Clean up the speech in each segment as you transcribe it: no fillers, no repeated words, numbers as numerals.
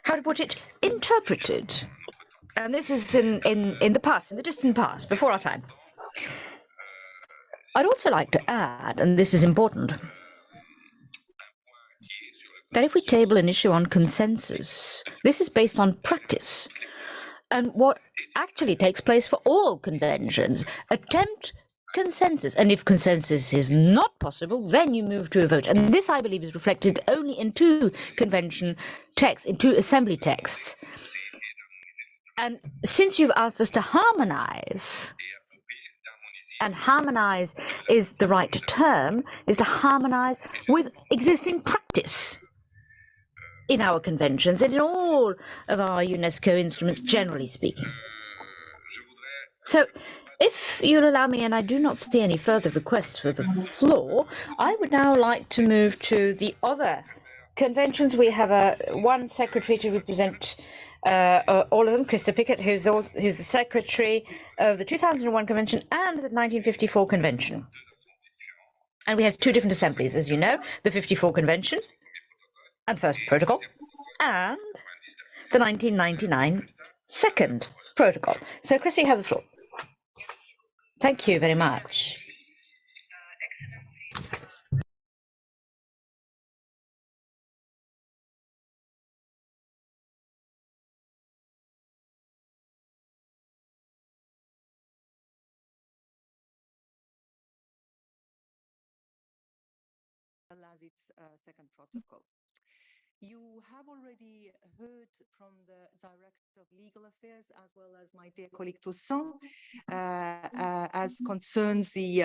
how to put it, interpreted. And this is in the past, in the distant past, before our time. I'd also like to add, and this is important, that if we table an issue on consensus, this is based on practice and what actually takes place for all conventions. Attempt consensus, and if consensus is not possible, then you move to a vote. And this, I believe, is reflected only in two convention texts, in two assembly texts. And since you've asked us to harmonize, and harmonize is the right term, is to harmonize with existing practice in our conventions and in all of our UNESCO instruments, generally speaking. So, if you'll allow me, and I do not see any further requests for the floor, I would now like to move to the other conventions. We have one secretary to represent all of them, Krista Pickett, who's the secretary of the 2001 convention and the 1954 convention. And we have two different assemblies, as you know, the 54 convention and the first protocol, and the 1999 second protocol. So, Krista, you have the floor. Thank you very much. As its second protocol. You have already heard from the Director of Legal Affairs, as well as my dear colleague Toussaint, as concerns the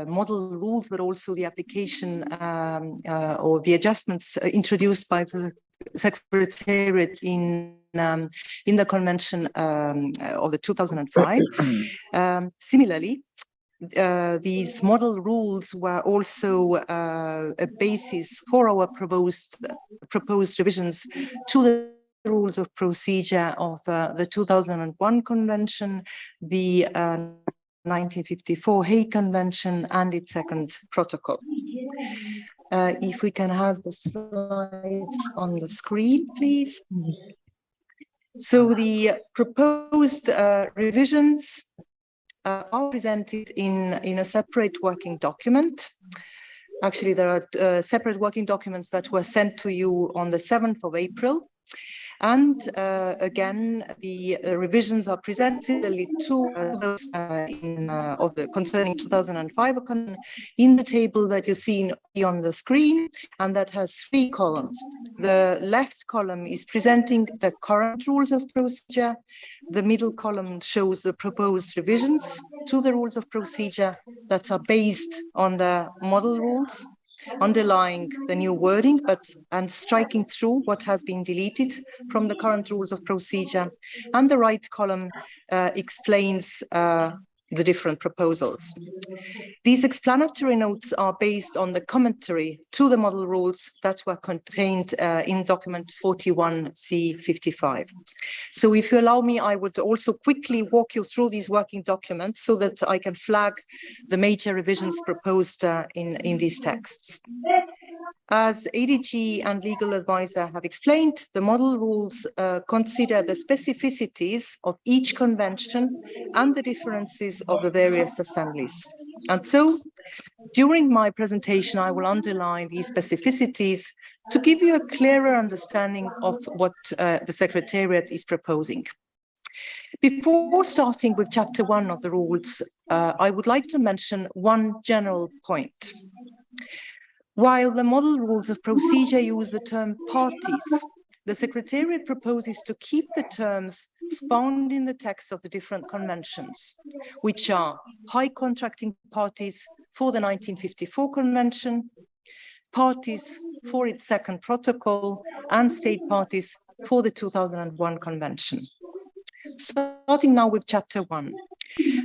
model rules, but also the application or the adjustments introduced by the Secretariat in the Convention of the 2005. Similarly, these model rules were also a basis for our proposed revisions to the rules of procedure of the 2001 convention, the 1954 Hague Convention, and its second protocol. If we can have the slides on the screen, please. So the proposed revisions are presented in a separate working document. Actually, there are separate working documents that were sent to you on the 7th of April. And again, the revisions are presented to those concerning 2005 in the table that you see on the screen, and that has 3 columns. The left column is presenting the current rules of procedure. The middle column shows the proposed revisions to the rules of procedure that are based on the model rules, underlying the new wording, and striking through what has been deleted from the current rules of procedure. And the right column explains the different proposals. These explanatory notes are based on the commentary to the model rules that were contained in document 41C55. So if you allow me, I would also quickly walk you through these working documents so that I can flag the major revisions proposed in these texts. As ADG and legal advisor have explained, the model rules consider the specificities of each convention and the differences of the various assemblies. And so, during my presentation, I will underline these specificities to give you a clearer understanding of what the Secretariat is proposing. Before starting with Chapter 1 of the rules, I would like to mention one general point. While the model rules of procedure use the term parties, the Secretariat proposes to keep the terms found in the text of the different conventions, which are high contracting parties for the 1954 convention, parties for its second protocol, and state parties for the 2001 convention. Starting now with Chapter 1.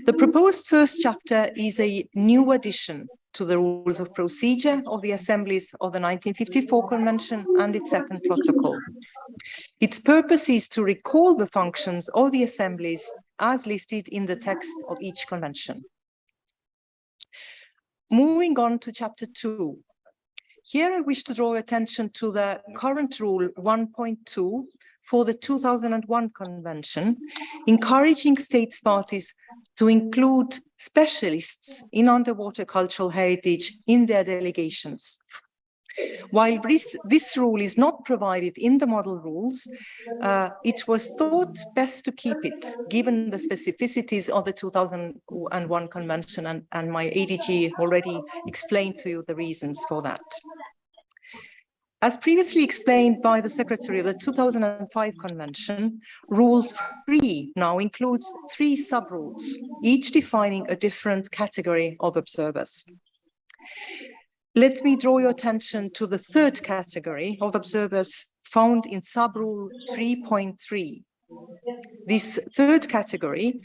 The proposed first chapter is a new addition to the rules of procedure of the assemblies of the 1954 convention and its second protocol. Its purpose is to recall the functions of the assemblies as listed in the text of each convention. Moving on to Chapter 2. Here I wish to draw your attention to the current rule 1.2 for the 2001 convention, encouraging states parties to include specialists in underwater cultural heritage in their delegations. While this rule is not provided in the model rules, it was thought best to keep it, given the specificities of the 2001 convention, and my ADG already explained to you the reasons for that. As previously explained by the Secretary of the 2005 Convention, Rule 3 now includes 3 sub-rules, each defining a different category of observers. Let me draw your attention to the third category of observers found in sub-rule 3.3. This third category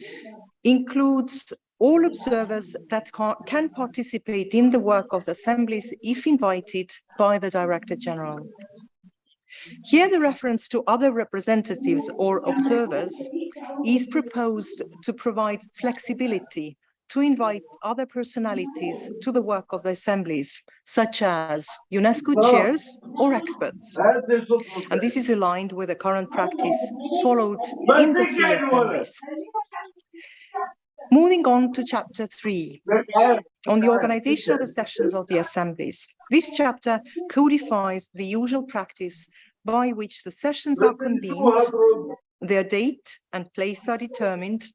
includes all observers that can participate in the work of the assemblies if invited by the Director General. Here the reference to other representatives or observers is proposed to provide flexibility to invite other personalities to the work of the assemblies, such as UNESCO chairs or experts. And this is aligned with the current practice followed in the 3 assemblies. Moving on to chapter 3, on the organization of the sessions of the assemblies. This chapter codifies the usual practice by which the sessions are convened, their date and place are determined,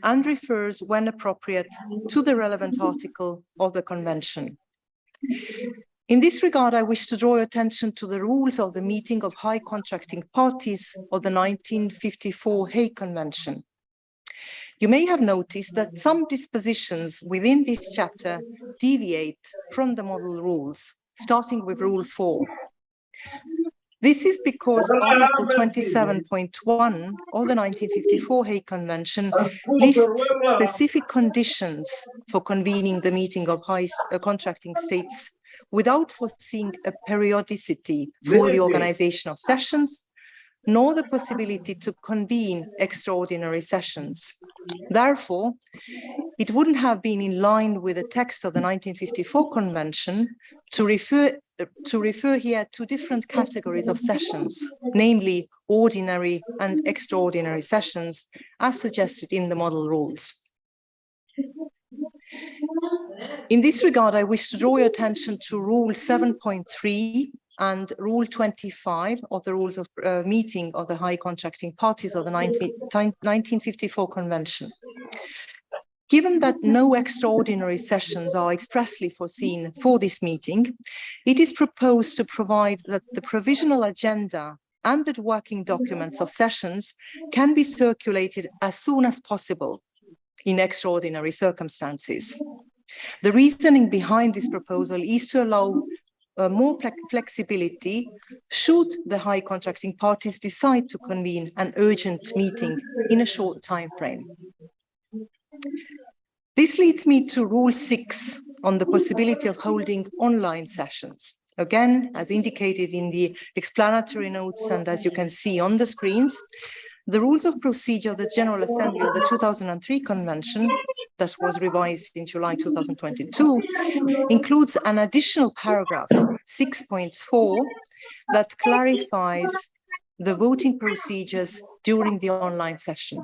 and refers, when appropriate, to the relevant article of the convention. In this regard, I wish to draw your attention to the rules of the meeting of high contracting parties of the 1954 Hague Convention. You may have noticed that some dispositions within this chapter deviate from the model rules, starting with Rule 4. This is because Article 27.1 of the 1954 Hague Convention lists specific conditions for convening the meeting of high contracting states without foreseeing a periodicity for the organization of sessions, nor the possibility to convene extraordinary sessions. Therefore, it wouldn't have been in line with the text of the 1954 Convention to refer here to different categories of sessions, namely ordinary and extraordinary sessions, as suggested in the model rules. In this regard, I wish to draw your attention to Rule 7.3 and Rule 25 of the Rules of Meeting of the High Contracting Parties of the 1954 Convention. Given that no extraordinary sessions are expressly foreseen for this meeting, it is proposed to provide that the provisional agenda and the working documents of sessions can be circulated as soon as possible in extraordinary circumstances. The reasoning behind this proposal is to allow more flexibility should the high contracting parties decide to convene an urgent meeting in a short time frame. This leads me to Rule 6 on the possibility of holding online sessions. Again, as indicated in the explanatory notes and as you can see on the screens, the rules of procedure of the General Assembly of the 2003 Convention, that was revised in July 2022, includes an additional paragraph, 6.4, that clarifies the voting procedures during the online session.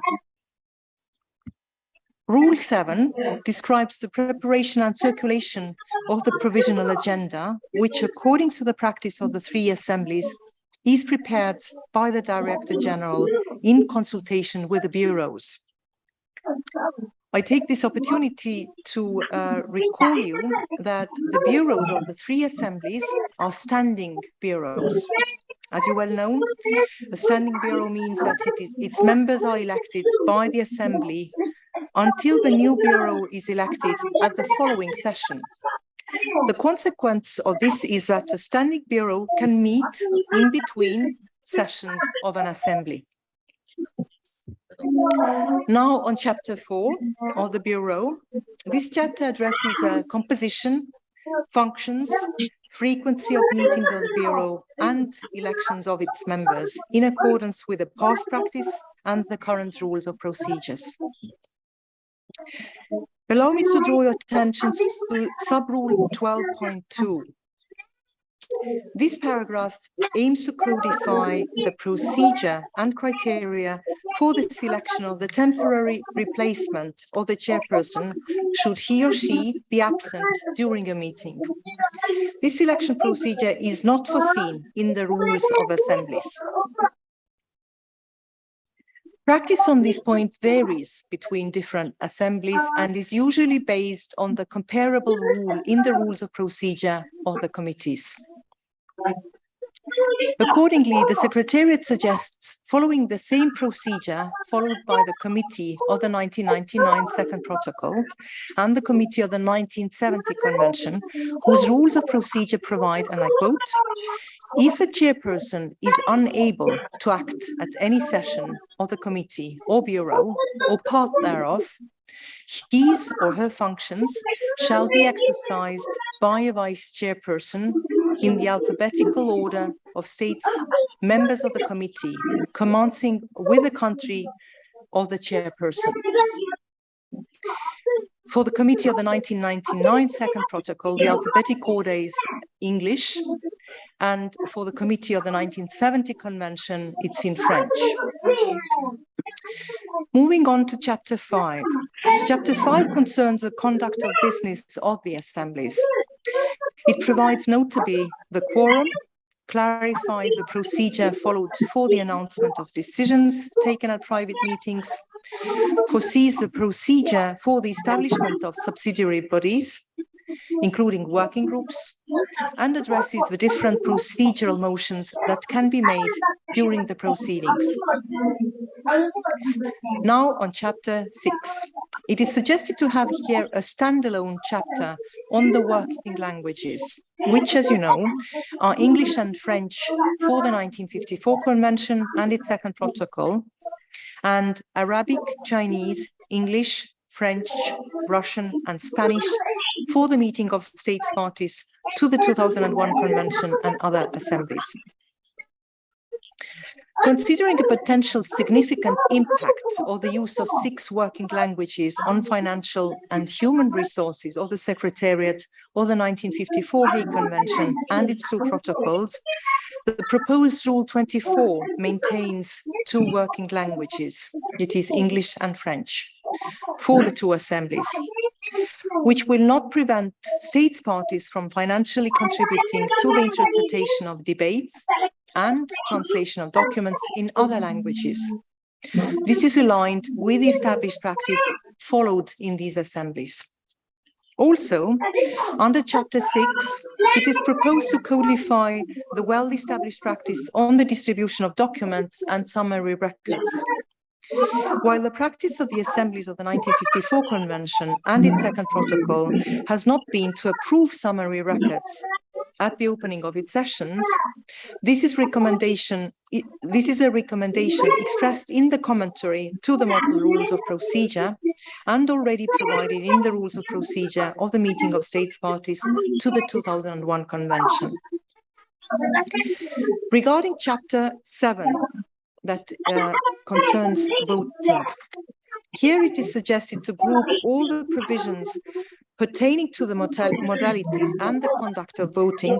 Rule 7 describes the preparation and circulation of the provisional agenda, which, according to the practice of the 3 assemblies, is prepared by the Director General in consultation with the bureaus. I take this opportunity to recall you that the bureaus of the 3 assemblies are standing bureaus. As you well know, a standing bureau means that its members are elected by the assembly until the new bureau is elected at the following session. The consequence of this is that a standing bureau can meet in between sessions of an assembly. Now on chapter 4 of the bureau, this chapter addresses composition, functions, frequency of meetings of the bureau and elections of its members in accordance with the past practice and the current rules of procedures. Allow me to draw your attention to sub-rule 12.2. This paragraph aims to codify the procedure and criteria for the selection of the temporary replacement of the chairperson should he or she be absent during a meeting. This selection procedure is not foreseen in the rules of assemblies. Practice on this point varies between different assemblies and is usually based on the comparable rule in the rules of procedure of the committees. Accordingly, the Secretariat suggests following the same procedure followed by the Committee of the 1999 Second Protocol and the Committee of the 1970 Convention, whose rules of procedure provide, and I quote, "If a chairperson is unable to act at any session of the committee or bureau or part thereof, his or her functions shall be exercised by a vice chairperson in the alphabetical order of states members of the committee, commencing with the country of the chairperson." For the Committee of the 1999 Second Protocol, the alphabetic order is English, and for the Committee of the 1970 Convention, it's in French. Moving on to Chapter 5. Chapter 5 concerns the conduct of business of the assemblies. It provides notably the quorum, clarifies the procedure followed for the announcement of decisions taken at private meetings, foresees the procedure for the establishment of subsidiary bodies, including working groups, and addresses the different procedural motions that can be made during the proceedings. Now on Chapter 6. It is suggested to have here a standalone chapter on the working languages, which, as you know, are English and French for the 1954 Convention and its Second Protocol, and Arabic, Chinese, English, French, Russian, and Spanish for the meeting of states parties to the 2001 Convention and other assemblies. Considering a potential significant impact of the use of 6 working languages on financial and human resources of the Secretariat of the 1954 Hague Convention and its 2 protocols, the proposed Rule 24 maintains 2 working languages. It is English and French for the 2 assemblies, which will not prevent states parties from financially contributing to the interpretation of debates and translation of documents in other languages. This is aligned with the established practice followed in these assemblies. Also, under Chapter 6, it is proposed to codify the well-established practice on the distribution of documents and summary records. While the practice of the assemblies of the 1954 Convention and its Second Protocol has not been to approve summary records at the opening of its sessions, this is a recommendation expressed in the commentary to the model rules of procedure and already provided in the rules of procedure of the meeting of states parties to the 2001 Convention. Regarding Chapter 7, that concerns voting, here it is suggested to group all the provisions pertaining to the modalities and the conduct of voting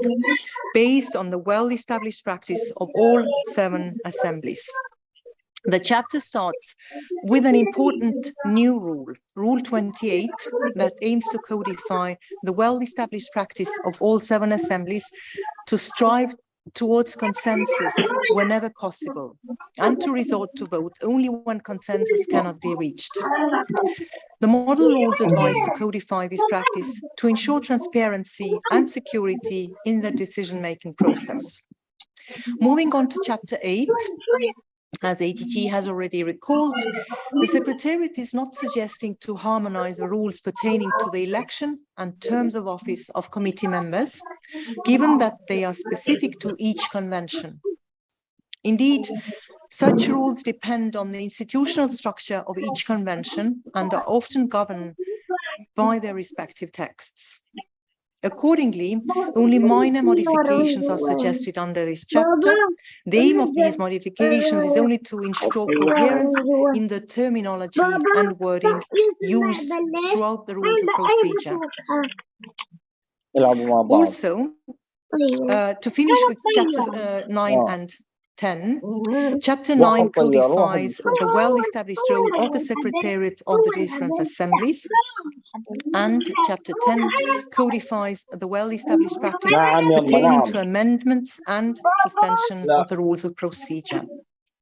based on the well-established practice of all 7 assemblies. The chapter starts with an important new rule, Rule 28, that aims to codify the well-established practice of all 7 assemblies to strive towards consensus whenever possible, and to resort to vote only when consensus cannot be reached. The model rules advise to codify this practice to ensure transparency and security in the decision-making process. Moving on to Chapter 8, as AGG has already recalled, the Secretariat is not suggesting to harmonize the rules pertaining to the election and terms of office of committee members, given that they are specific to each convention. Indeed, such rules depend on the institutional structure of each convention and are often governed by their respective texts. Accordingly, only minor modifications are suggested under this chapter. The aim of these modifications is only to ensure coherence in the terminology and wording used throughout the rules of procedure. Also, To finish with chapter 9 and 10, chapter 9 codifies the well-established role of the secretariat of the different assemblies, and chapter 10 codifies the well-established practice pertaining to amendments and suspension of the rules of procedure.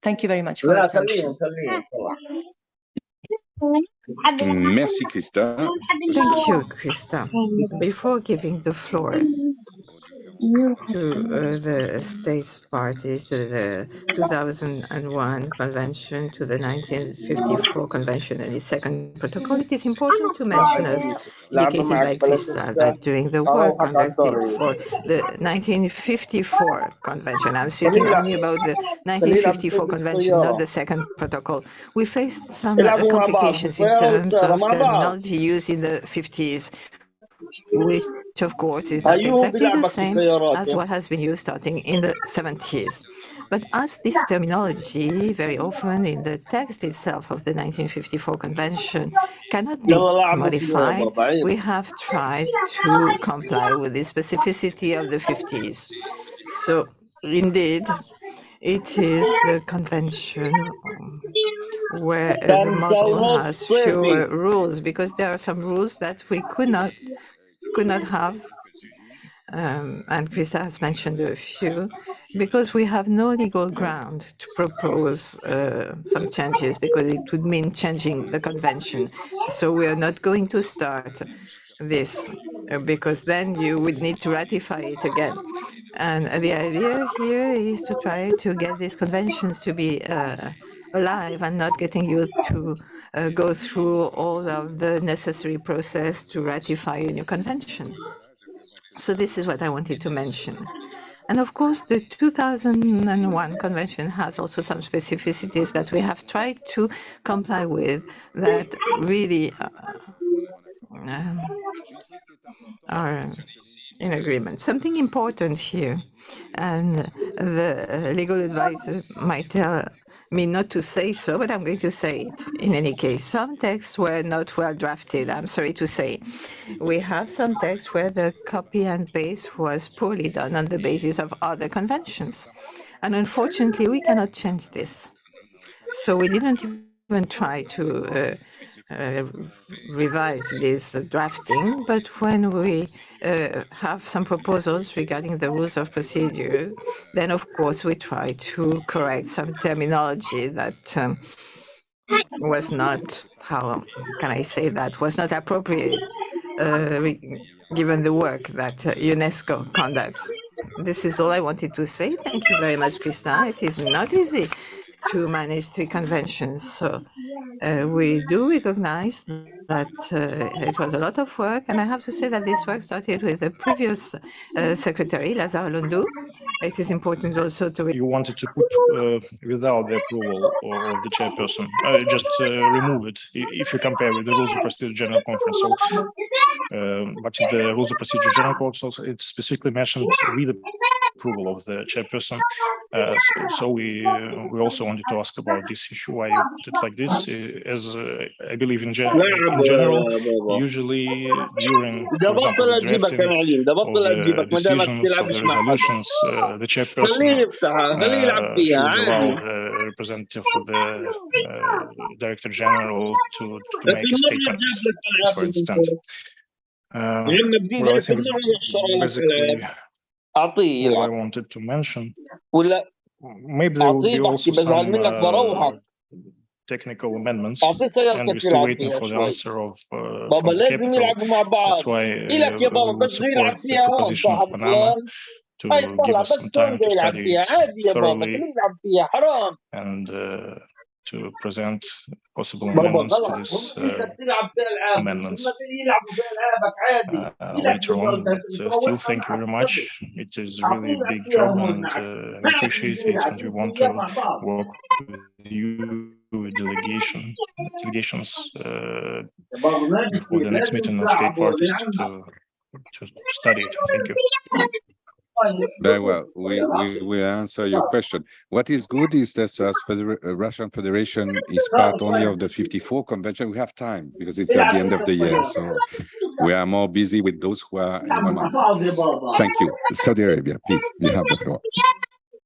Thank you very much for your attention. Merci, Christa. Thank you, Christa. Before giving the floor to the states parties, to the 2001 convention, to the 1954 convention and its second protocol, it is important to mention, as indicated by Christa, that during the work conducted for the 1954 convention, I'm speaking only about the 1954 convention, not the second protocol, we faced some complications in terms of terminology used in the 50s, which of course is not exactly the same as what has been used starting in the 70s. But as this terminology, very often in the text itself of the 1954 convention, cannot be modified, we have tried to comply with the specificity of the 50s. So indeed, it is the convention where the model has fewer rules, because there are some rules that we could not have, and Christa has mentioned a few, because we have no legal ground to propose some changes, because it would mean changing the convention. So we are not going to start this, because then you would need to ratify it again. And the idea here is to try to get these conventions to be alive and not getting you to go through all of the necessary process to ratify a new convention. So this is what I wanted to mention. And of course, the 2001 convention has also some specificities that we have tried to comply with that really are in agreement. Something important here, and the legal advisor might tell me not to say so, but I'm going to say it in any case. Some texts were not well drafted, I'm sorry to say. We have some texts where the copy and paste was poorly done on the basis of other conventions. And unfortunately, we cannot change this. So we didn't even try to revise this drafting, but when we have some proposals regarding the rules of procedure, then of course we try to correct some terminology that was not, how can I say that, was not appropriate given the work that UNESCO conducts. This is all I wanted to say. Thank you very much, Christa. It is not easy to manage 3 conventions. So we do recognize that it was a lot of work, and I have to say that this work started with the previous secretary, Lazare Londou. It is important also to... You wanted to put without the approval of the chairperson, just remove it if you compare with the Rules of Procedure General Conference. So, but in the Rules of Procedure General Conference, also it specifically mentioned with the approval of the chairperson. So we also wanted to ask about this issue, why you did like this, as I believe in general, usually during, for example, the drafting of the decisions, of the resolutions, the chairperson should allow the representative of the Director General to make a statement, for instance. Well, I think it's basically all I wanted to mention. Maybe there will be also some technical amendments, and we're still waiting for the answer of from the capital. That's why we would support the proposition of Panama to give us some time to study it thoroughly and to present possible amendments to these amendments later on. But still, thank you very much. It is really a big job, and we appreciate it, and we want to work with you, with delegations before the next meeting of state parties to study it. Thank you. Very well. We will answer your question. What is good is that as for the Russian Federation is part only of the 54 convention, we have time because it's at the end of the year. So We are more busy with those who are in the north. Thank you. Saudi Arabia, please, you have the floor.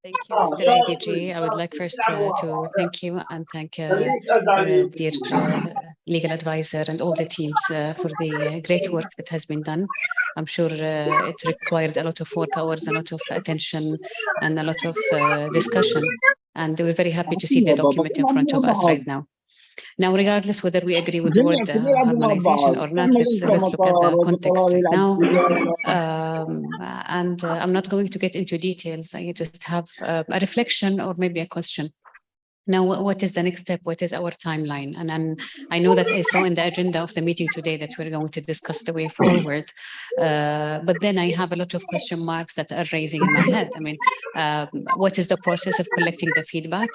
Thank you, Mr. ADG. I would like first to thank you and thank your dear legal advisor and all the teams for the great work that has been done. I'm sure it required a lot of work hours, a lot of attention, and a lot of discussion. And we're very happy to see the document in front of us right now. Now, regardless whether we agree with the word harmonization or not, let's look at the context right now. I'm not going to get into details. I just have a reflection or maybe a question. Now, what is the next step? What is our timeline? And I know that I saw in the agenda of the meeting today that we're going to discuss the way forward. But then I have a lot of question marks that are raising in my head. I mean, what is the process of collecting the feedback?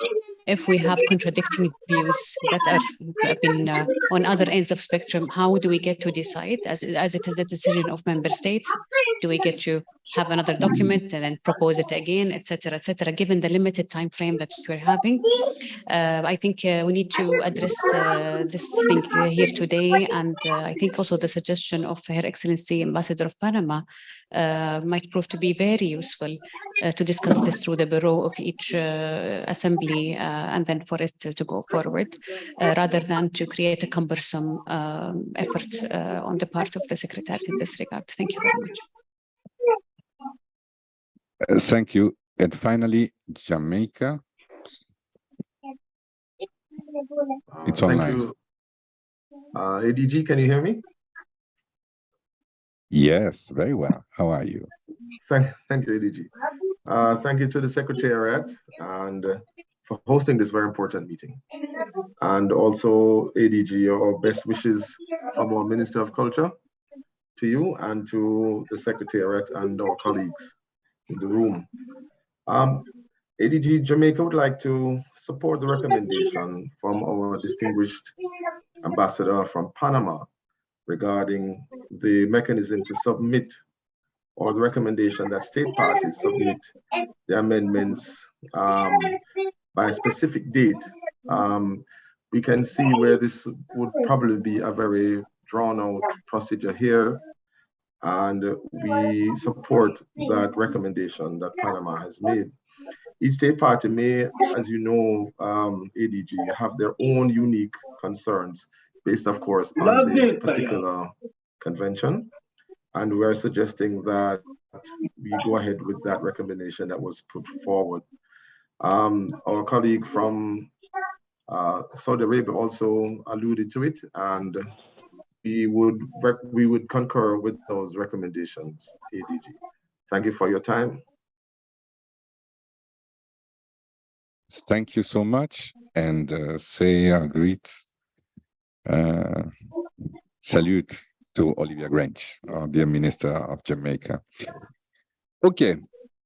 If we have contradicting views that have been on other ends of spectrum, how do we get to decide as it is a decision of member states? Do we get to have another document and then propose it again, et cetera, given the limited time frame that we're having? I think we need to address this thing here today. And I think also the suggestion of Her Excellency Ambassador of Panama might prove to be very useful to discuss this through the bureau of each assembly and then for it to go forward, rather than to create a cumbersome effort on the part of the Secretariat in this regard. Thank you very much. Thank you. And finally, Jamaica. It's online. Thank you. ADG, can you hear me? Yes, very well. How are you? Thank you, ADG. Thank you to the Secretariat and for hosting this very important meeting. And also, ADG, our best wishes from our Minister of Culture to you and to the Secretariat and our colleagues in the room. ADG Jamaica would like to support the recommendation from our distinguished ambassador from Panama regarding the mechanism to submit, or the recommendation that state parties submit the amendments by a specific date. We can see where this would probably be a very drawn-out procedure here, and we support that recommendation that Panama has made. Each state party may, as you know, ADG, have their own unique concerns based, of course, on the particular convention. And we're suggesting that we go ahead with that recommendation that was put forward. Our colleague from Saudi Arabia also alluded to it, and we would concur with those recommendations, ADG. Thank you for your time. Thank you so much, and say a great salute to Olivia Grange, our dear Minister of Jamaica. OK,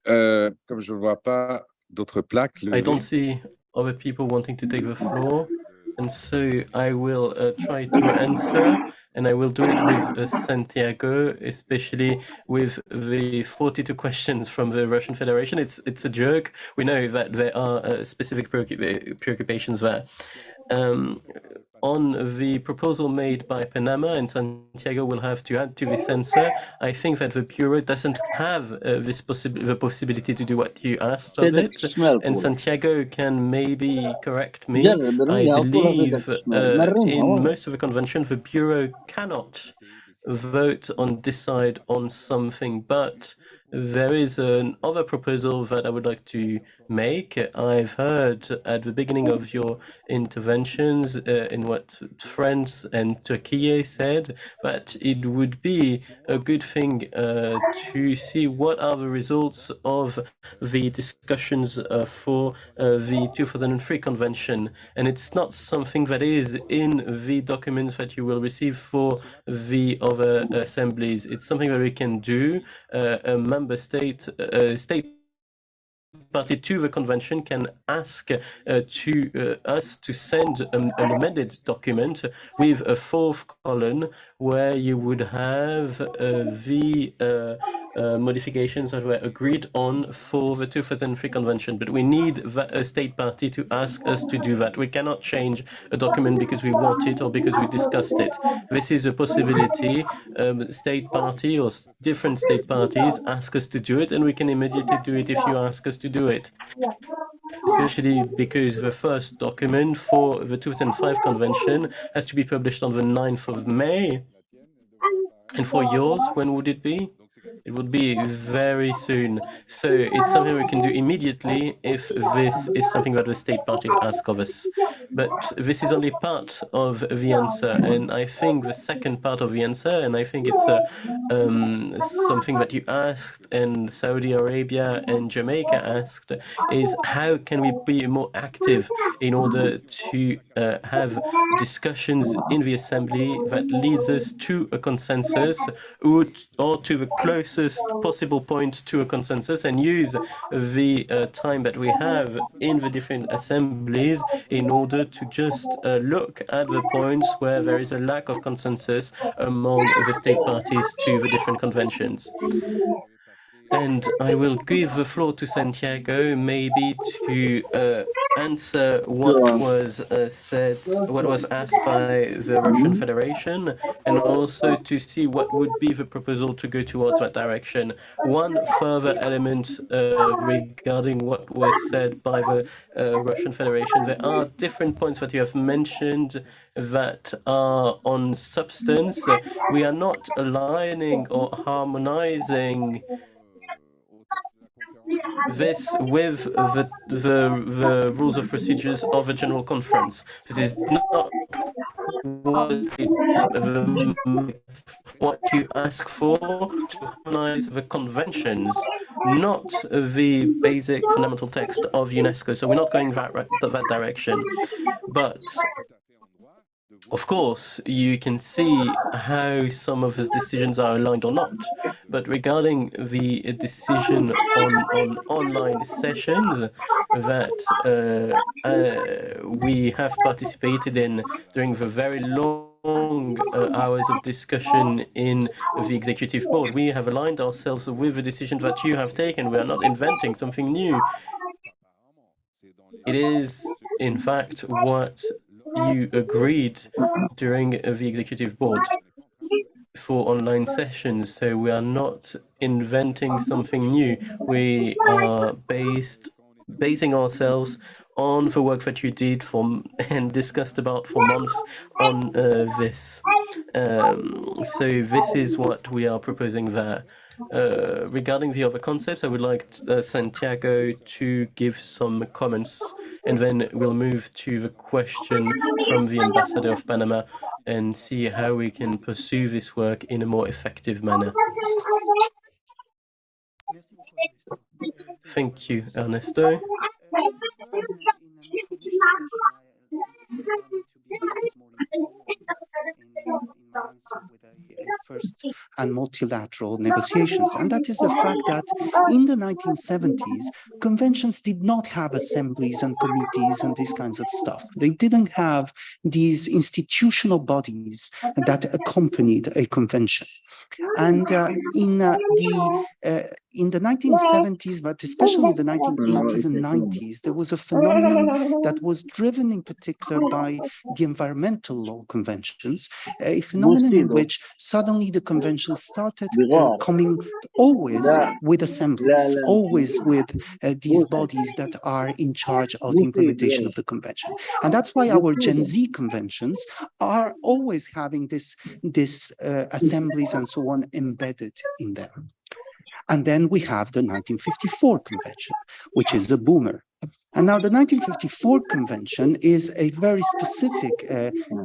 comme je ne vois pas d'autres plaques. I don't see other people wanting to take the floor, and so I will try to answer, and I will do it with Santiago, especially with the 42 questions from the Russian Federation. It's a joke. We know that there are specific preoccupations there. On the proposal made by Panama, and Santiago will have to add to this answer, I think that the Bureau doesn't have the possibility to do what you asked of it, and Santiago can maybe correct me. I believe in most of the convention, the Bureau cannot vote on decide on something, but there is another proposal that I would like to make. I've heard at the beginning of your interventions in what France and Turkey said, that it would be a good thing to see what are the results of the discussions for the 2003 convention. And it's not something that is in the documents that you will receive for the other assemblies. It's something that we can do. A member state party to the convention can ask to us to send an amended document with a fourth column where you would have the modifications that were agreed on for the 2003 convention, but we need a state party to ask us to do that. We cannot change a document because we want it or because we discussed it. This is a possibility. State party or different state parties ask us to do it, and we can immediately do it if you ask us to do it. Especially because the first document for the 2005 convention has to be published on the 9th of May. And for yours, when would it be? It would be very soon. So it's something we can do immediately if this is something that the state parties ask of us. But this is only part of the answer. And I think the second part of the answer, and I think it's something that you asked and Saudi Arabia and Jamaica asked, is how can we be more active in order to have discussions in the Assembly that leads us to a consensus or to the closest possible point to a consensus, and use the time that we have in the different assemblies in order to just look at the points where there is a lack of consensus among the state parties to the different conventions. And I will give the floor to Santiago, maybe to answer what was said, what was asked by the Russian Federation, and also to see what would be the proposal to go towards that direction. One further element regarding what was said by the Russian Federation, there are different points that you have mentioned that are on substance. We are not aligning or harmonizing this with the rules of procedures of a general conference. This is not what you ask for to harmonize the conventions, not the basic fundamental text of UNESCO. So we're not going that direction. But of course, you can see how some of his decisions are aligned or not. But regarding the decision on online sessions that we have participated in during the very long hours of discussion in the executive board, we have aligned ourselves with the decision that you have taken. We are not inventing something new. It is, in fact, what you agreed during the executive board for online sessions. So we are not inventing something new. We are basing ourselves on the work that you did and discussed about for months on this. So this is what we are proposing there. Regarding the other concepts, I would like Santiago to give some comments, and then we'll move to the question from the Ambassador of Panama and see how we can pursue this work in a more effective manner. Thank you, Ernesto. First and multilateral negotiations, and that is the fact that in the 1970s, conventions did not have assemblies and committees and these kinds of stuff. They didn't have these institutional bodies that accompanied a convention. And in the 1970s, but especially in the 1980s and 90s, there was a phenomenon that was driven in particular by the environmental law conventions, a phenomenon in which suddenly the conventions started coming always with assemblies, always with these bodies that are in charge of the implementation of the convention. And that's why our Gen Z conventions are always having this assemblies and so on embedded in them. And then we have the 1954 convention, which is a boomer. And now the 1954 convention is a very specific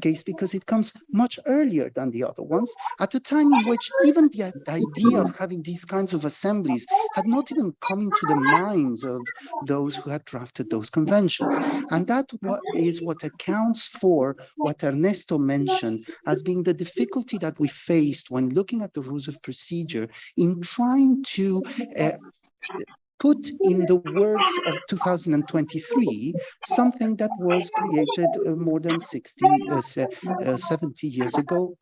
case because it comes much earlier than the other ones, at a time in which even the idea of having these kinds of assemblies had not even come into the minds of those who had drafted those conventions. And that is what accounts for what Ernesto mentioned as being the difficulty that we faced when looking at the rules of procedure in trying to put in the words of 2023 something that was created more than 70 years ago.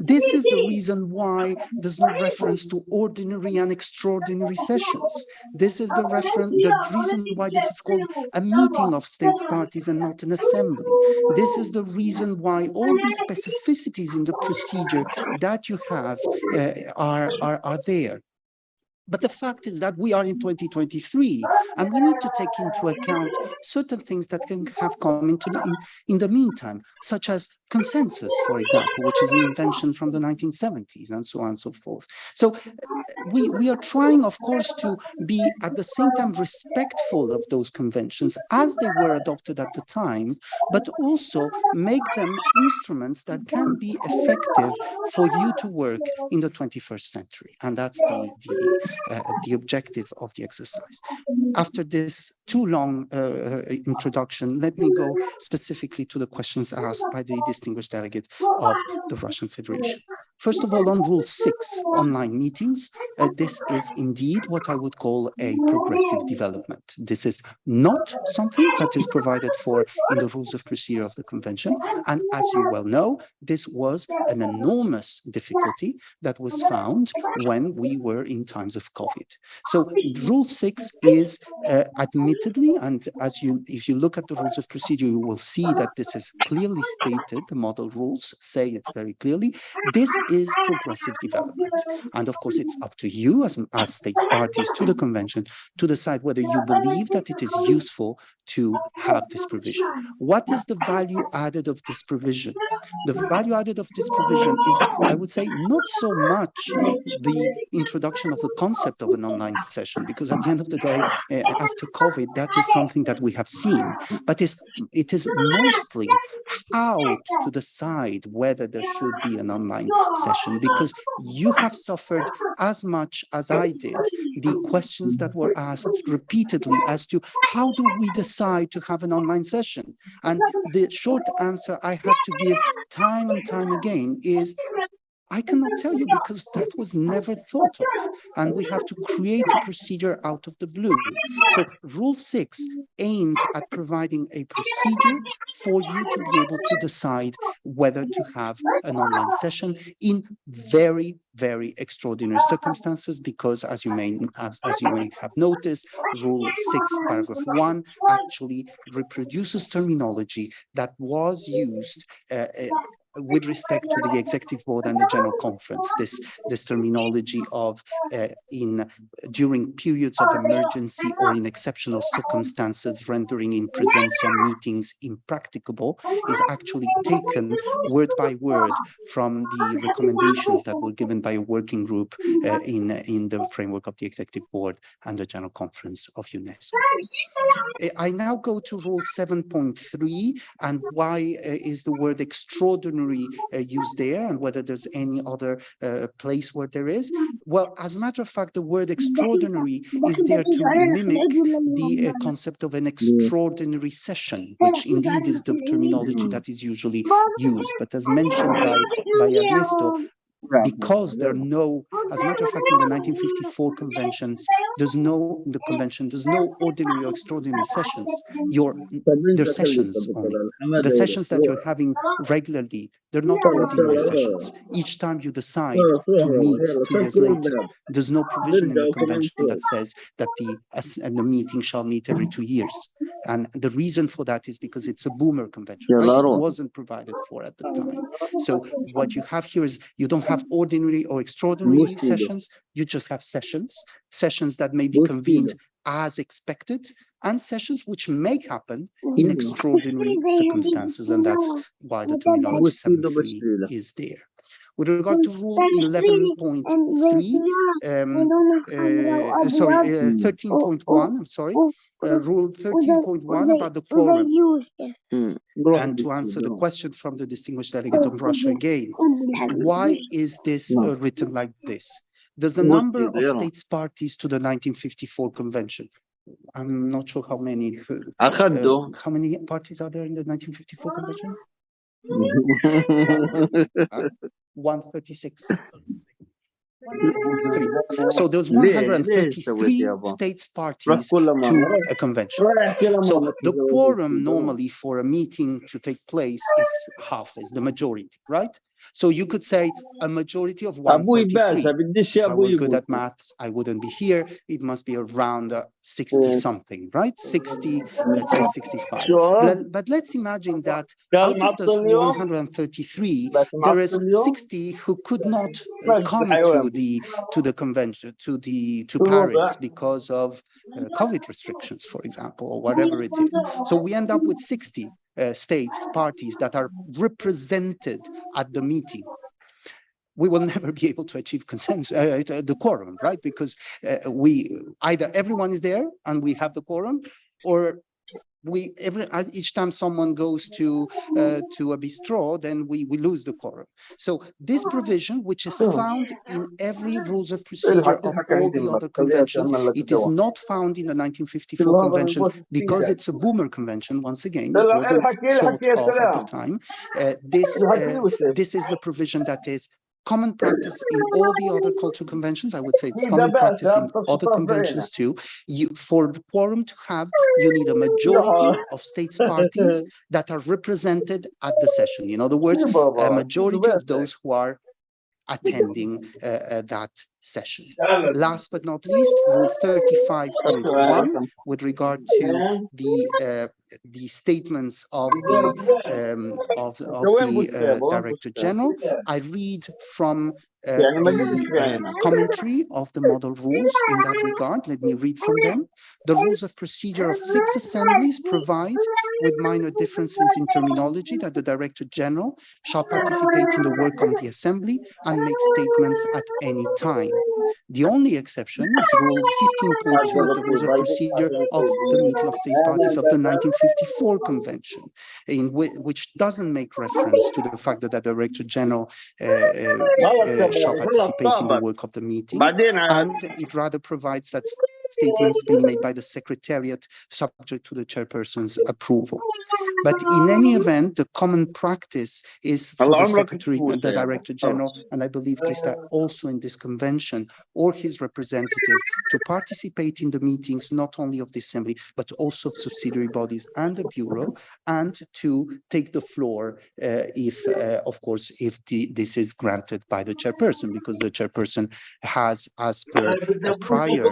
This is the reason why there's no reference to ordinary and extraordinary sessions. This is the reason why this is called a meeting of states parties and not an assembly. This is the reason why all these specificities in the procedure that you have are there. But the fact is that we are in 2023, and we need to take into account certain things that can have come in the meantime, such as consensus, for example, which is an invention from the 1970s, and so on and so forth. So we are trying, of course, to be at the same time respectful of those conventions as they were adopted at the time, but also make them instruments that can be effective for you to work in the 21st century. And that's the objective of the exercise. After this too long introduction, let me go specifically to the questions asked by the distinguished delegate of the Russian Federation. First of all, on Rule 6, online meetings, this is indeed what I would call a progressive development. This is not something that is provided for in the rules of procedure of the convention. And as you well know, this was an enormous difficulty that was found when we were in times of COVID. So Rule 6 is admittedly, and if you look at the rules of procedure, you will see that this is clearly stated. The model rules say it very clearly. This is progressive development. And of course, it's up to you as states parties to the convention to decide whether you believe that it is useful to have this provision. What is the value added of this provision? The value added of this provision is, I would say, not so much the introduction of the concept of an online session, because at the end of the day, after COVID, that is something that we have seen, but it is mostly how to decide whether there should be an online session, because you have suffered as much as I did the questions that were asked repeatedly as to how do we decide to have an online session? And the short answer I had to give time and time again is, I cannot tell you, because that was never thought of, and we have to create a procedure out of the blue. So Rule 6 aims at providing a procedure for you to be able to decide whether to have an online session in very, very extraordinary circumstances, because as you may have noticed, Rule 6, paragraph 1 actually reproduces terminology that was used with respect to the executive board and the general conference. This terminology of during periods of emergency or in exceptional circumstances rendering in presential meetings impracticable is actually taken word by word from the recommendations that were given by a working group in the framework of the executive board and the general conference of UNESCO. I now go to Rule 7.3 and why is the word extraordinary used there, and whether there's any other place where there is. Well, as a matter of fact, the word extraordinary is there to mimic the concept of an extraordinary session, which indeed is the terminology that is usually used. But as mentioned by Ernesto, because there are no, as a matter of fact, in the 1954 conventions, there's no ordinary or extraordinary sessions. They're sessions only. The sessions that you're having regularly, they're not ordinary sessions. Each time you decide to meet 2 years later, there's no provision in the convention that says that the meeting shall meet every 2 years. And the reason for that is because it's a boomer convention, right? It wasn't provided for at the time. So what you have here is you don't have ordinary or extraordinary sessions, you just have sessions that may be convened as expected, and sessions which may happen in extraordinary circumstances, and that's why the terminology 7.3 is there. With regard to Rule 11.3, 13.1, I'm sorry, Rule 13.1 about the quorum. And to answer the question from the distinguished delegate of Russia again, why is this written like this? There's a number of states parties to the 1954 convention. I'm not sure how many parties are there in the 1954 convention? 136. So those 133 states parties to a convention. So the quorum normally for a meeting to take place is half, is the majority, right? So you could say a majority of 133. If I were good at maths, I wouldn't be here. It must be around 60 something, right? 60, let's say 65. But let's imagine that out of those 133, there is 60 who could not come to the convention, to Paris because of COVID restrictions, for example, or whatever it is. So we end up with 60 states, parties that are represented at the meeting. We will never be able to achieve consensus, the quorum, right? Because either everyone is there and we have the quorum, or each time someone goes to a bistro, then we lose the quorum. So this provision, which is found in every rules of procedure of all the other conventions, it is not found in the 1954 convention because it's a boomer convention. Once again, it wasn't thought of at the time. This is a provision that is common practice in all the other cultural conventions. I would say it's common practice in other conventions too. For the quorum to have, you need a majority of states parties that are represented at the session. In other words, a majority of those who are attending that session. Last but not least, Rule 35.1 with regard to the statements of the Director General. I read from the commentary of the model rules in that regard. Let me read from them. The rules of procedure of 6 assemblies provide, with minor differences in terminology, that the Director General shall participate in the work of the Assembly and make statements at any time. The only exception is Rule 15.2 of the Rules of Procedure of the Meeting of States Parties of the 1954 Convention, which doesn't make reference to the fact that the Director General shall participate in the work of the meeting, and it rather provides that statements being made by the Secretariat subject to the chairperson's approval. But in any event, the common practice is for the Secretary and the Director General, and I believe Krista also in this convention, or his representative, to participate in the meetings not only of the Assembly, but also of subsidiary bodies and the Bureau, and to take the floor if, of course, if this is granted by the chairperson, because the chairperson has, as per a prior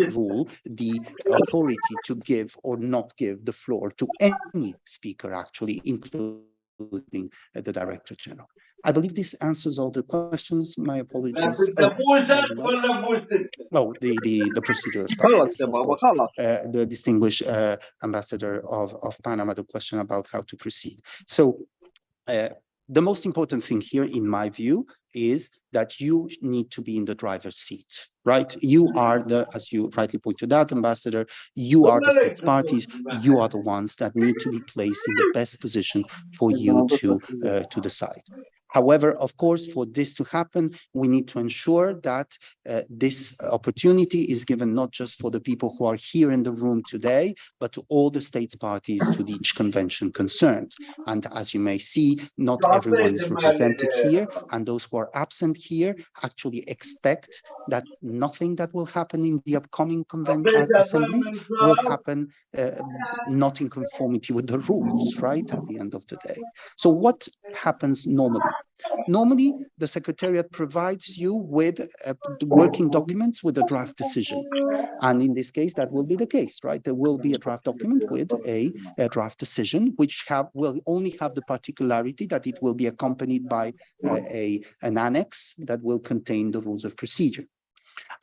rule, the authority to give or not give the floor to any speaker, actually, including the Director General. I believe this answers all the questions. My apologies. The procedure stuff. Yes, of course. The distinguished ambassador of Panama, the question about how to proceed. So the most important thing here, in my view, is that you need to be in the driver's seat, right? You are as you rightly pointed out, Ambassador, you are the states parties, you are the ones that need to be placed in the best position for you to decide. However, of course, for this to happen, we need to ensure that this opportunity is given not just for the people who are here in the room today, but to all the states parties to each convention concerned. And as you may see, not everyone is represented here, and those who are absent here actually expect that nothing that will happen in the upcoming assemblies will happen not in conformity with the rules, right, at the end of the day. So what happens normally? Normally, the Secretariat provides you with working documents with a draft decision. And in this case, that will be the case, right? There will be a draft document with a draft decision, which will only have the particularity that it will be accompanied by an annex that will contain the rules of procedure.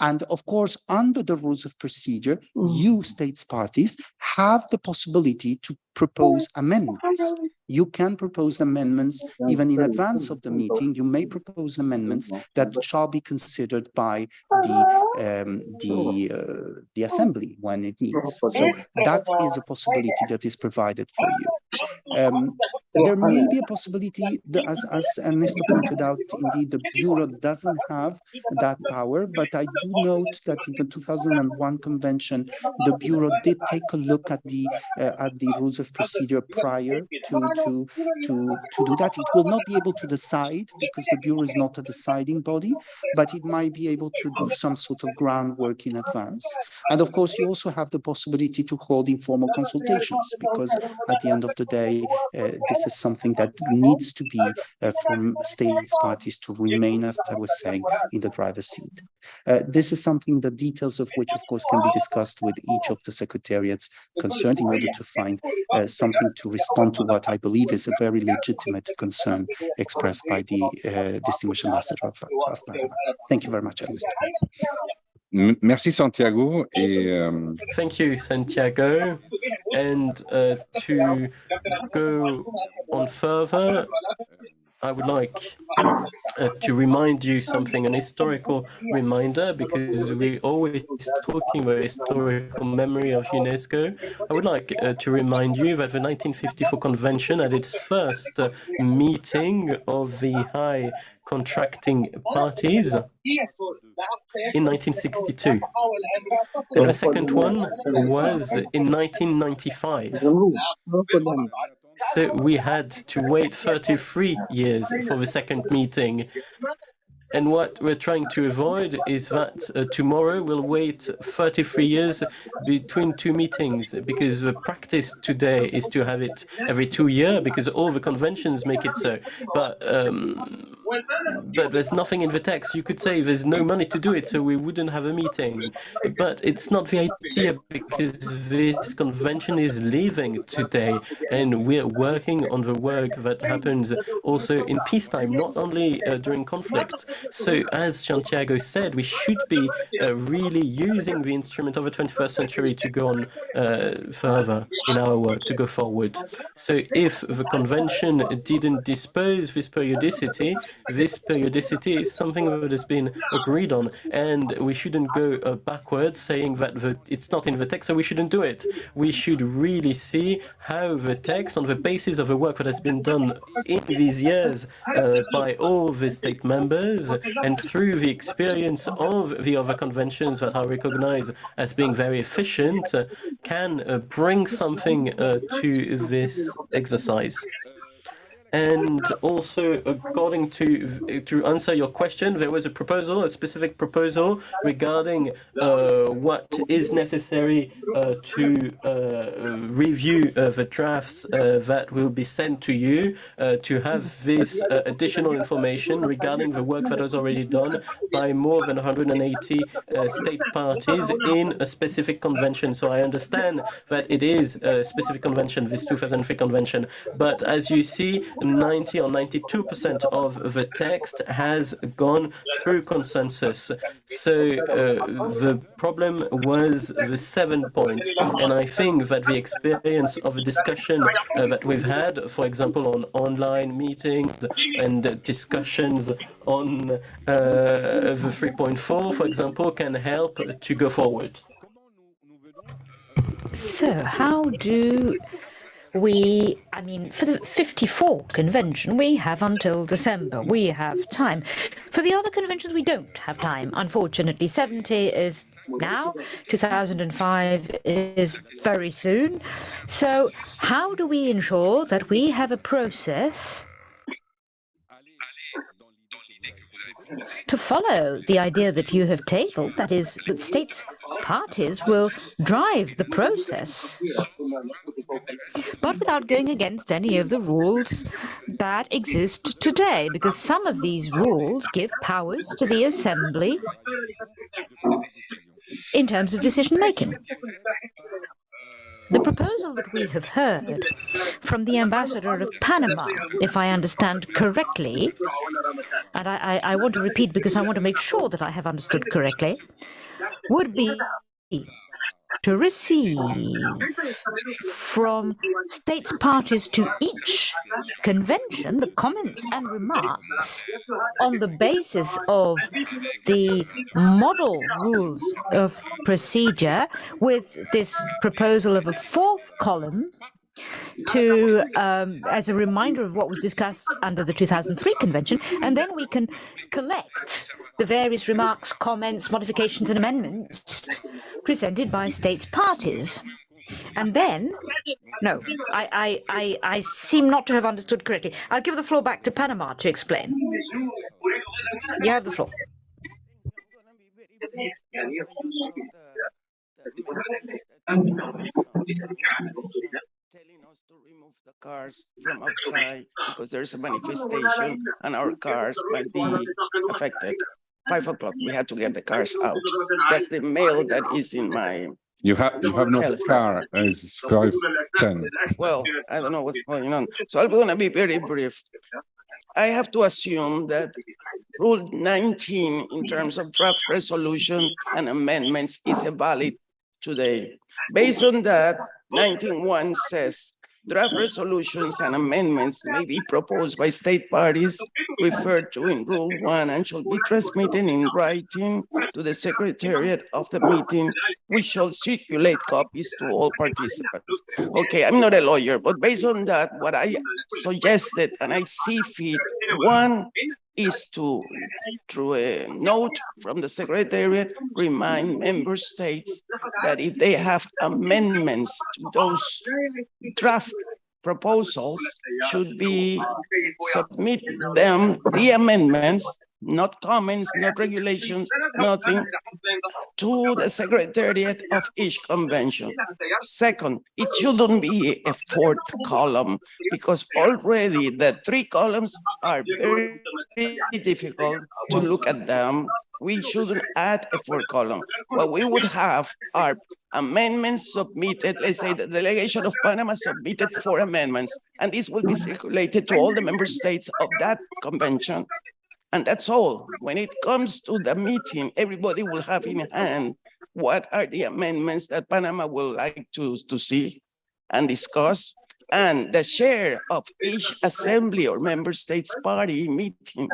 And of course, under the rules of procedure, you states parties have the possibility to propose amendments. You can propose amendments even in advance of the meeting. You may propose amendments that shall be considered by the assembly when it meets. So that is a possibility that is provided for you. There may be a possibility that, as Ernesto pointed out, indeed the Bureau doesn't have that power, but I do note that in the 2001 convention, the Bureau did take a look at the rules of procedure prior to do that. It will not be able to decide because the Bureau is not a deciding body, but it might be able to do some sort of groundwork in advance. And of course, you also have the possibility to hold informal consultations because at the end of the day, this is something that needs to be from states parties to remain, as I was saying, in the driver's seat. This is something, the details of which, of course, can be discussed with each of the secretariats concerned in order to find something to respond to what I believe is a very legitimate concern expressed by the distinguished ambassador of Panama. Thank you very much, Ernesto. Merci, Santiago. Thank you, Santiago. And to go on further, I would like to remind you something, an historical reminder, because we're always talking about historical memory of UNESCO. I would like to remind you that the 1954 convention at its first meeting of the high contracting parties in 1962. And the second one was in 1995. So we had to wait 33 years for the second meeting. And what we're trying to avoid is that tomorrow we'll wait 33 years between two meetings, because the practice today is to have it every 2 years, because all the conventions make it so. But there's nothing in the text. You could say there's no money to do it, so we wouldn't have a meeting. But it's not the idea, because this convention is leaving today, and we're working on the work that happens also in peacetime, not only during conflicts. So, as Santiago said, we should be really using the instrument of the 21st century to go on further in our work, to go forward. So, if the convention didn't dispose this periodicity is something that has been agreed on, and we shouldn't go backwards saying that it's not in the text, so we shouldn't do it. We should really see how the text, on the basis of the work that has been done in these years by all the state members, and through the experience of the other conventions that are recognized as being very efficient, can bring something to this exercise. And also, according to answer your question, there was a proposal, a specific proposal regarding what is necessary to review the drafts that will be sent to you, to have this additional information regarding the work that was already done by more than 180 state parties in a specific convention. So I understand that it is a specific convention, this 2003 convention, but as you see, 90 or 92% of the text has gone through consensus. So the problem was the 7 points, and I think that the experience of a discussion that we've had, for example, on online meetings and discussions on the 3.4, for example, can help to go forward. So how do we, I mean, for the 54 convention, we have until December. We have time. For the other conventions, we don't have time, unfortunately. 70 is now, 2005 is very soon. So how do we ensure that we have a process to follow the idea that you have tabled, that is, that states parties will drive the process, but without going against any of the rules that exist today, because some of these rules give powers to the Assembly in terms of decision-making. The proposal that we have heard from the ambassador of Panama, if I understand correctly, and I want to repeat because I want to make sure that I have understood correctly, would be to receive from states parties to each convention the comments and remarks on the basis of the model rules of procedure, with this proposal of a fourth column to as a reminder of what was discussed under the 2003 convention, and then we can collect the various remarks, comments, modifications and amendments presented by states parties. And then, no, I seem not to have understood correctly. I'll give the floor back to Panama to explain. You have the floor. Telling us to remove the cars from outside because there's a manifestation and our cars might be affected. 5 o'clock, we had to get the cars out. That's the mail that is in my. You have no car. It's 5:10. Well, I don't know what's going on. So I'm going to be very brief. I have to assume that Rule 19 in terms of draft resolution and amendments is valid today. Based on that, 19.1 says draft resolutions and amendments may be proposed by state parties referred to in Rule 1 and shall be transmitted in writing to the Secretariat of the meeting, which shall circulate copies to all participants. Okay, I'm not a lawyer, but based on that, what I suggested and I see fit, one is to, through a note from the Secretariat, remind member states that if they have amendments to those draft proposals, should be submit them, the amendments, not comments, not regulations, nothing, to the Secretariat of each convention. Second, it shouldn't be a fourth column because already the 3 columns are very difficult to look at them. We shouldn't add a 4th column. What we would have are amendments submitted. Let's say the delegation of Panama submitted 4 amendments, and this will be circulated to all the member states of that convention. And that's all. When it comes to the meeting, everybody will have in hand what are the amendments that Panama would like to see and discuss. And the chair of each assembly or member states party meeting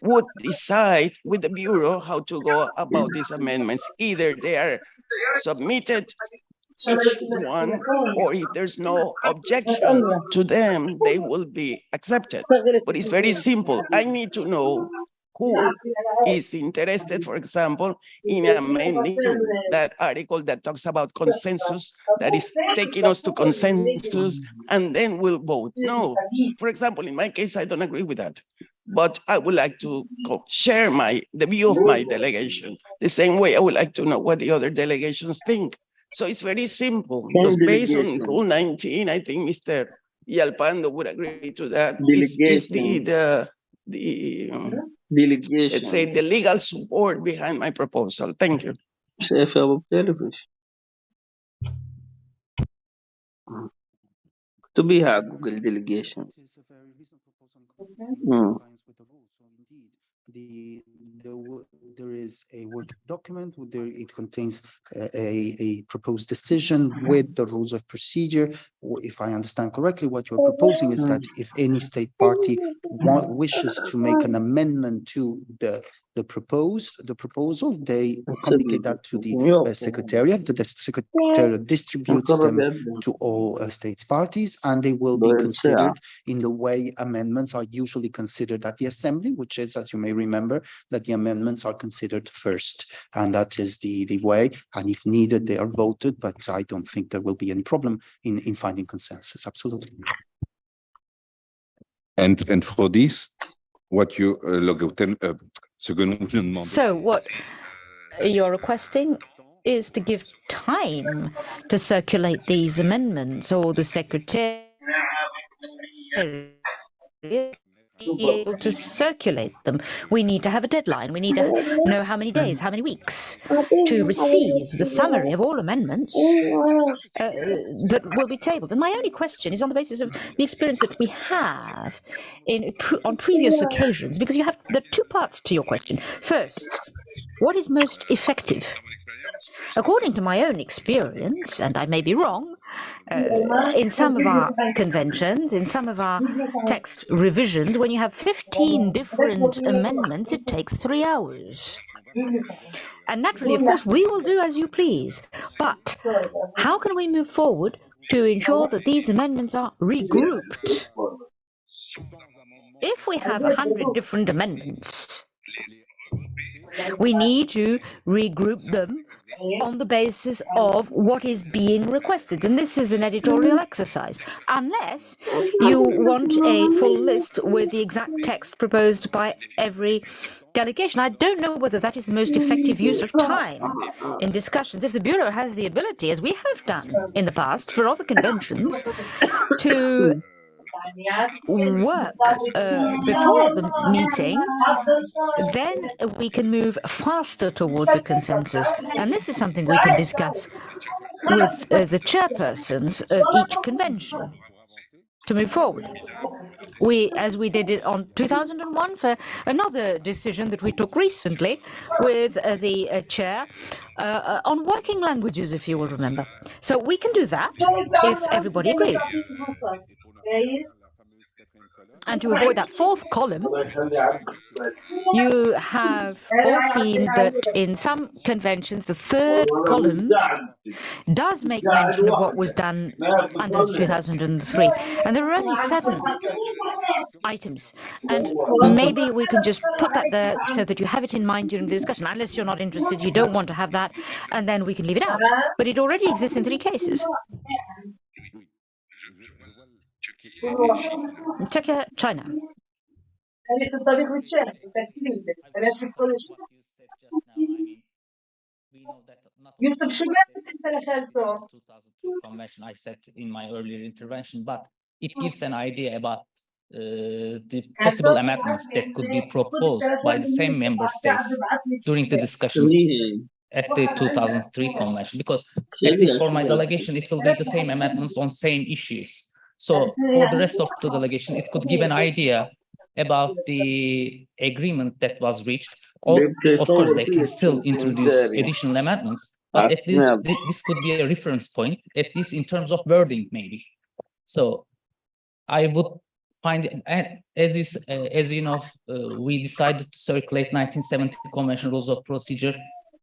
would decide with the Bureau how to go about these amendments. Either they are submitted each one, or if there's no objection to them, they will be accepted. But it's very simple. I need to know who is interested, for example, in amending that article that talks about consensus, that is taking us to consensus, and then we'll vote. No, for example, in my case, I don't agree with that. But I would like to share the view of my delegation. The same way I would like to know what the other delegations think. So it's very simple. Because based on Rule 19, I think Mr. Yalpando would agree to that. Is let's say the legal support behind my proposal. Thank you. To be had Google delegation. There is a work document. It contains a proposed decision with the rules of procedure. If I understand correctly, what you're proposing is that if any state party wishes to make an amendment to the proposal, they communicate that to the Secretariat. The Secretariat distributes them to all states parties, and they will be considered in the way amendments are usually considered at the Assembly, which is, as you may remember, that the amendments are considered first, and that is the way. And if needed, they are voted, but I don't think there will be any problem in finding consensus. Absolutely. And for this, what you so what you're requesting is to give time to circulate these amendments, or the Secretary be able to circulate them. We need to have a deadline. We need to know how many days, how many weeks to receive the summary of all amendments that will be tabled. And my only question is on the basis of the experience that we have on previous occasions, because there are 2 parts to your question. First, what is most effective? According to my own experience, and I may be wrong, in some of our conventions, in some of our text revisions, when you have 15 different amendments, it takes 3 hours. And naturally, of course, we will do as you please. But how can we move forward to ensure that these amendments are regrouped? If we have 100 different amendments, we need to regroup them on the basis of what is being requested. And this is an editorial exercise, unless you want a full list with the exact text proposed by every delegation. I don't know whether that is the most effective use of time in discussions. If the Bureau has the ability, as we have done in the past for other conventions, to work before the meeting, then we can move faster towards a consensus. And this is something we can discuss with the chairpersons of each convention to move forward. As we did it on 2001 for another decision that we took recently with the chair on working languages, if you will remember. So we can do that if everybody agrees. And to avoid that fourth column, you have all seen that in some conventions, the third column does make mention of what was done under 2003. And there are only 7 items. And maybe we can just put that there so that you have it in mind during the discussion. Unless you're not interested, you don't want to have that, and then we can leave it out. But it already exists in 3 cases. Czechia, China. Convention I said in my earlier intervention, but it gives an idea about the possible amendments that could be proposed by the same member states during the discussions at the 2003 convention, because at least for my delegation, it will be the same amendments on same issues. So for the rest of the delegation, it could give an idea about the agreement that was reached. Of course, they can still introduce additional amendments, but at least this could be a reference point, at least in terms of wording, maybe. So I would find, as you know, we decided to circulate 1970 Convention Rules of Procedure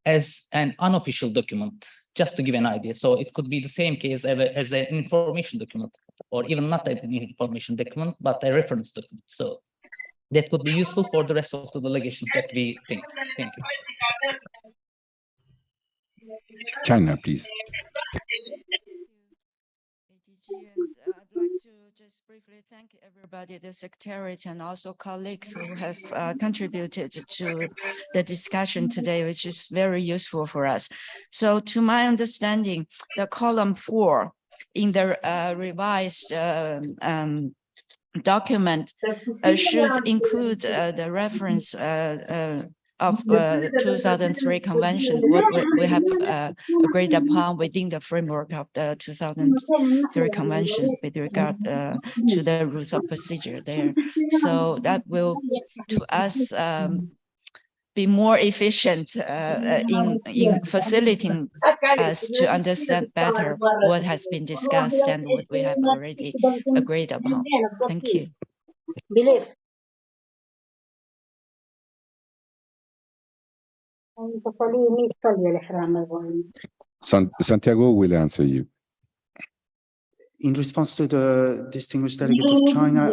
as an unofficial document, just to give an idea. So it could be the same case as an information document, or even not an information document, but a reference document. So that could be useful for the rest of the delegations that we think. Thank you. China, please. I'd like to just briefly thank everybody, the secretariat and also colleagues who have contributed to the discussion today, which is very useful for us. So to my understanding, the column 4 in the revised document should include the reference of 2003 convention, what we have agreed upon within the framework of the 2003 convention with regard to the rules of procedure there. So that will, to us, be more efficient in facilitating us to understand better what has been discussed and what we have already agreed upon. Thank you. Santiago will answer you. In response to the distinguished delegate of China,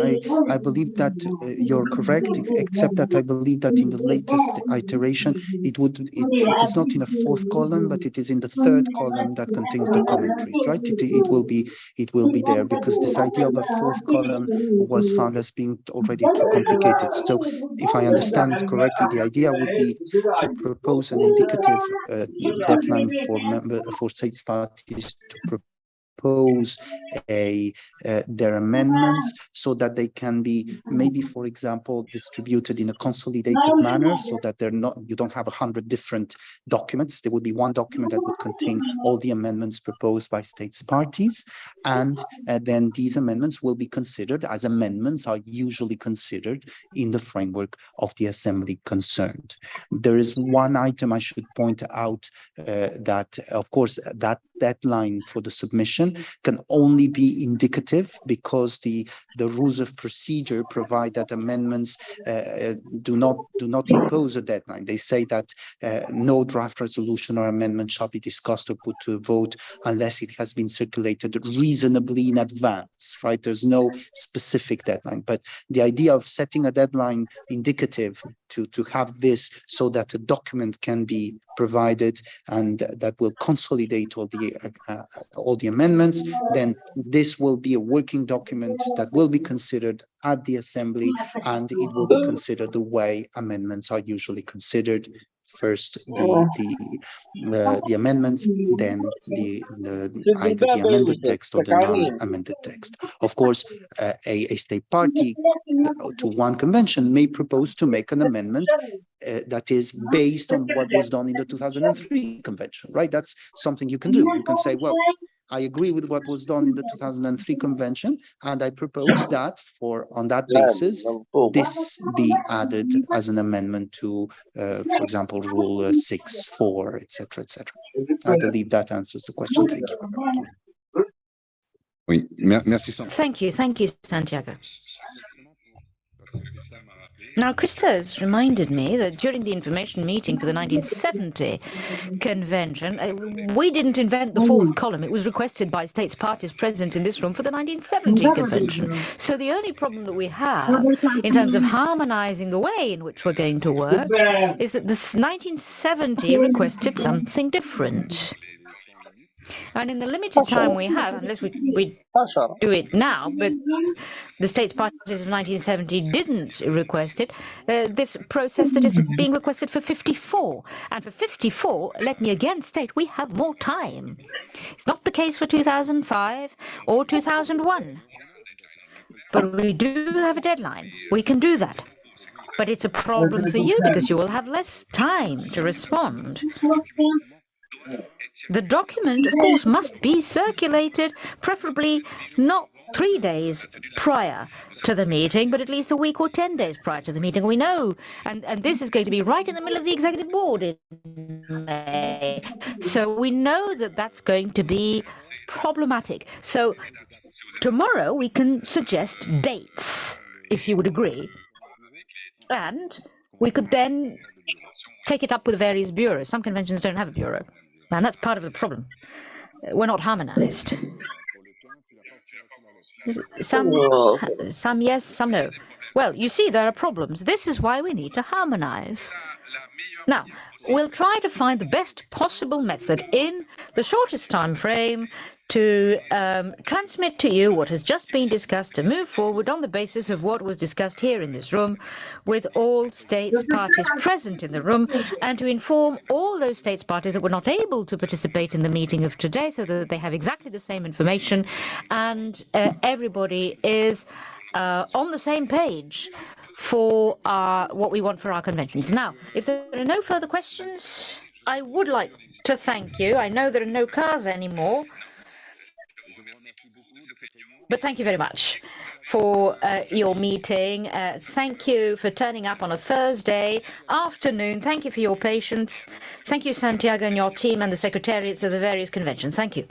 I believe that you're correct, except that I believe that in the latest iteration, it is not in the 4th column, but it is in the 3rd column that contains the commentaries, right? It will be there, because this idea of a 4th column was found as being already too complicated. So if I understand correctly, the idea would be to propose an indicative deadline for states parties to propose propose their amendments so that they can be maybe, for example, distributed in a consolidated manner so that you don't have 100 different documents. There would be one document that would contain all the amendments proposed by states parties, and then these amendments will be considered as amendments are usually considered in the framework of the assembly concerned. There is one item I should point out that, of course, that deadline for the submission can only be indicative because the rules of procedure provide that amendments do not impose a deadline. They say that no draft resolution or amendment shall be discussed or put to a vote unless it has been circulated reasonably in advance, right? There's no specific deadline, but the idea of setting a deadline indicative to have this so that a document can be provided and that will consolidate all the amendments, then this will be a working document that will be considered at the assembly, and it will be considered the way amendments are usually considered. First the amendments, then either the amended text or the non-amended text. Of course, a state party to one convention may propose to make an amendment that is based on what was done in the 2003 convention, right? That's something you can do. You can say, well, I agree with what was done in the 2003 convention, and I propose that on that basis, this be added as an amendment to, for example, Rule 6.4, etc., etc. I believe that answers the question. Thank you. Oui, merci. Thank you, Santiago. Now, Krista has reminded me that during the information meeting for the 1970 convention, we didn't invent the fourth column. It was requested by states parties present in this room for the 1970 convention. So the only problem that we have in terms of harmonizing the way in which we're going to work is that this 1970 requested something different. And in the limited time we have, unless we do it now, but the states parties of 1970 didn't request it, this process that is being requested for 54. And for 54, let me again state, we have more time. It's not the case for 2005 or 2001. But we do have a deadline. We can do that. But it's a problem for you because you will have less time to respond. The document, of course, must be circulated, preferably not 3 days prior to the meeting, but at least a week or 10 days prior to the meeting. We know, and this is going to be right in the middle of the executive board in May. So we know that that's going to be problematic. So tomorrow we can suggest dates, if you would agree. And we could then take it up with various bureaus. Some conventions don't have a bureau. And that's part of the problem. We're not harmonized. Some yes, some no. Well, you see, there are problems. This is why we need to harmonize. Now, we'll try to find the best possible method in the shortest time frame to transmit to you what has just been discussed, to move forward on the basis of what was discussed here in this room with all states parties present in the room, and to inform all those states parties that were not able to participate in the meeting of today so that they have exactly the same information and everybody is on the same page for what we want for our conventions. Now, if there are no further questions, I would like to thank you. I know there are no cars anymore. But thank you very much for your meeting. Thank you for turning up on a Thursday afternoon. Thank you for your patience. Thank you, Santiago, and your team and the secretariats of the various conventions. Thank you.